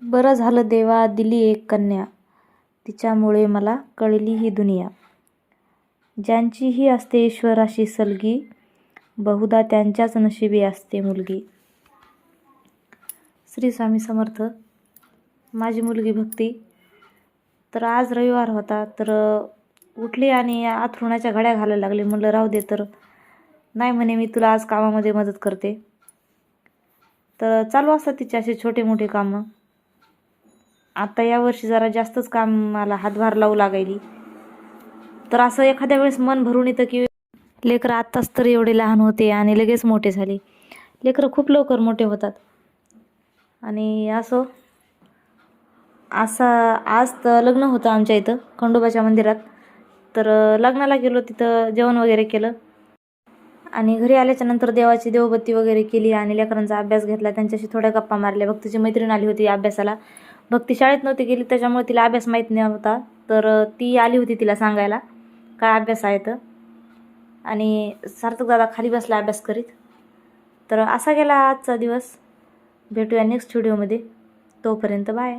बरं झालं देवा दिली एक कन्या, तिच्यामुळे मला कळली ही दुनिया. ज्यांचीही असते ईश्वराशी सलगी, बहुधा त्यांच्याच नशिबी असते मुलगी. श्री स्वामी समर्थ. माझी मुलगी भक्ती तर आज रविवार होता, तर उठली आणि अंथरुणाच्या घड्या घालायला लागली. म्हणलं राहू दे, तर नाही म्हणे मी तुला आज कामामध्ये मदत करते. तर चालू असतात तिचे असे छोटे मोठे कामं. आता यावर्षी जरा जास्तच काम मला हातभार लावू लागायली. तर असं एखाद्या वेळेस मन भरून येतं की लेकरं आत्ताच तर एवढे लहान होते आणि लगेच मोठे झाले. लेकरं खूप लवकर मोठे होतात. आणि असं आज तर लग्न होतं आमच्या इथं खंडोबाच्या मंदिरात. तर लग्नाला गेलो, तिथं जेवण वगैरे केलं आणि घरी आल्याच्या नंतर देवाची देवबत्ती वगैरे केली आणि लेकरांचा अभ्यास घेतला. त्यांच्याशी थोड्या गप्पा मारल्या. भक्तीची मैत्रीण आली होती अभ्यासाला. भक्ती शाळेत नव्हती गेली, त्याच्यामुळे तिला अभ्यास माहीत नव्हता. तर ती आली होती तिला सांगायला काय अभ्यास आहे तर. आणि सार्थक दादा खाली बसला अभ्यास करीत. तर असा गेला आजचा दिवस. भेटूया नेक्स्ट व्हिडिओमध्ये. तोपर्यंत बाय.